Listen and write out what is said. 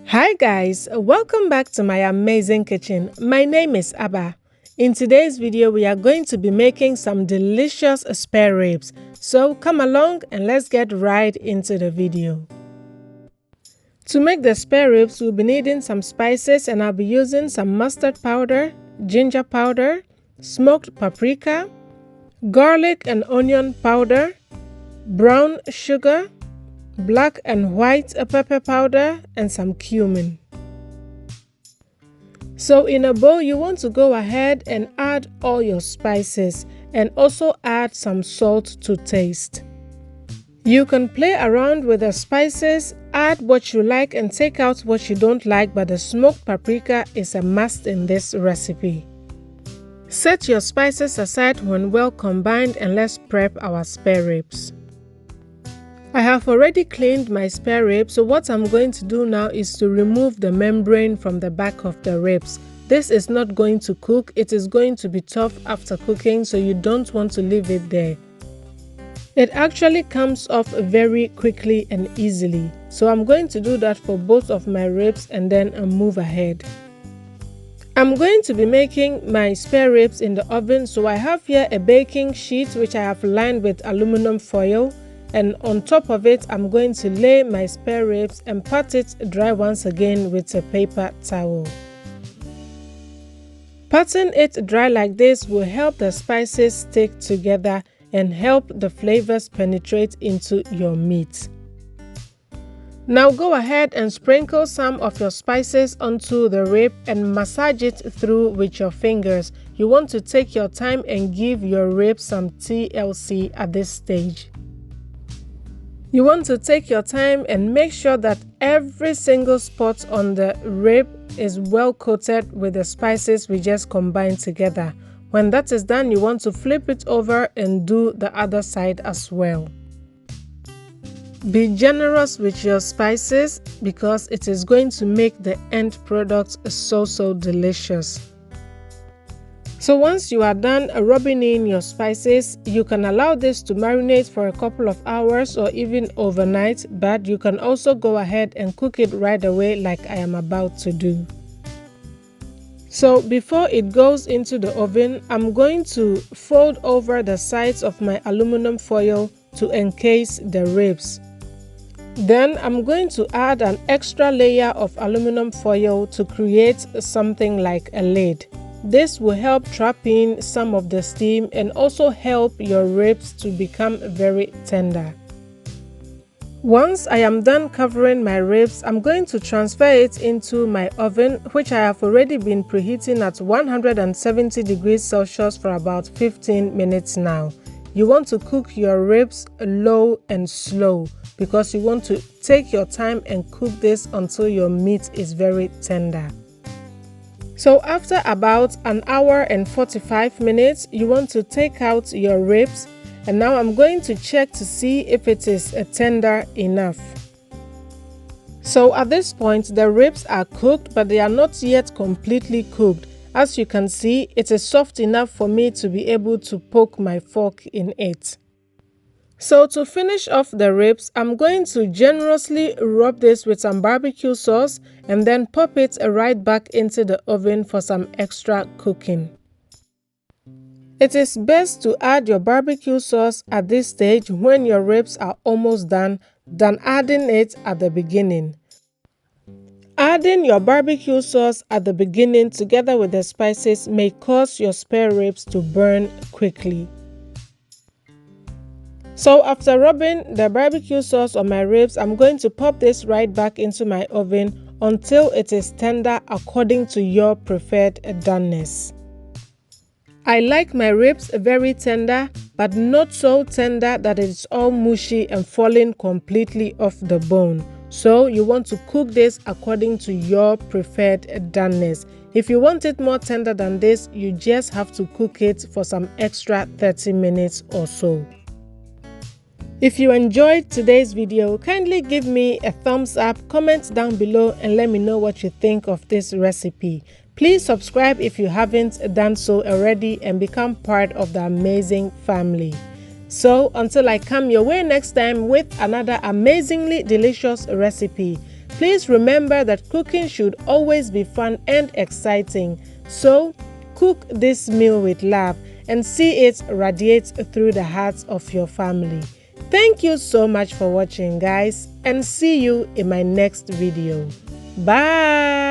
Hi guys, welcome back to my amazing kitchen. My name is Abba. In today's video, we are going to be making some delicious spare ribs. So come along and let's get right into the video. To make the spare ribs, we'll be needing some spices and I'll be using some mustard powder, ginger powder, smoked paprika, garlic and onion powder, brown sugar, black and white pepper powder, and some cumin. So in a bowl, you want to go ahead and add all your spices and also add some salt to taste. You can play around with the spices, add what you like and take out what you don't like, but the smoked paprika is a must in this recipe. Set your spices aside when well combined and let's prep our spare ribs. I have already cleaned my spare ribs, so what I'm going to do now is to remove the membrane from the back of the ribs. This is not going to cook, it is going to be tough after cooking, so you don't want to leave it there. It actually comes off very quickly and easily, so I'm going to do that for both of my ribs and then move ahead. I'm going to be making my spare ribs in the oven, so I have here a baking sheet which I have lined with aluminum foil. And on top of it, I'm going to lay my spare ribs and pat it dry once again with a paper towel. Patting it dry like this will help the spices stick together and help the flavors penetrate into your meat. Now go ahead and sprinkle some of your spices onto the rib and massage it through with your fingers. You want to take your time and give your rib some TLC at this stage. You want to take your time and make sure that every single spot on the rib is well coated with the spices we just combined together. When that is done, you want to flip it over and do the other side as well. Be generous with your spices because it is going to make the end product so delicious. So once you are done rubbing in your spices, you can allow this to marinate for a couple of hours or even overnight, but you can also go ahead and cook it right away like I am about to do. So before it goes into the oven, I'm going to fold over the sides of my aluminum foil to encase the ribs. Then I'm going to add an extra layer of aluminum foil to create something like a lid. This will help trap in some of the steam and also help your ribs to become very tender. Once I am done covering my ribs, I'm going to transfer it into my oven, which I have already been preheating at 170 degrees Celsius for about 15 minutes now. You want to cook your ribs low and slow because you want to take your time and cook this until your meat is very tender. So after about an hour and 45 minutes, you want to take out your ribs, and now I'm going to check to see if it is tender enough. So at this point, the ribs are cooked, but they are not yet completely cooked. As you can see, it is soft enough for me to be able to poke my fork in it. So to finish off the ribs, I'm going to generously rub this with some barbecue sauce and then pop it right back into the oven for some extra cooking. It is best to add your barbecue sauce at this stage when your ribs are almost done than adding it at the beginning. Adding your barbecue sauce at the beginning together with the spices may cause your spare ribs to burn quickly. So after rubbing the barbecue sauce on my ribs, I'm going to pop this right back into my oven until it is tender according to your preferred doneness. I like my ribs very tender, but not so tender that it's all mushy and falling completely off the bone. So you want to cook this according to your preferred doneness. If you want it more tender than this, you just have to cook it for some extra 30 minutes or so. If you enjoyed today's video, kindly give me a thumbs up, comment down below and let me know what you think of this recipe. Please subscribe if you haven't done so already and become part of the amazing family. So until I come your way next time with another amazingly delicious recipe, Please remember that cooking should always be fun and exciting. So, cook this meal with love and see it radiate through the hearts of your family. Thank you so much for watching, guys, and see you in my next video. Bye!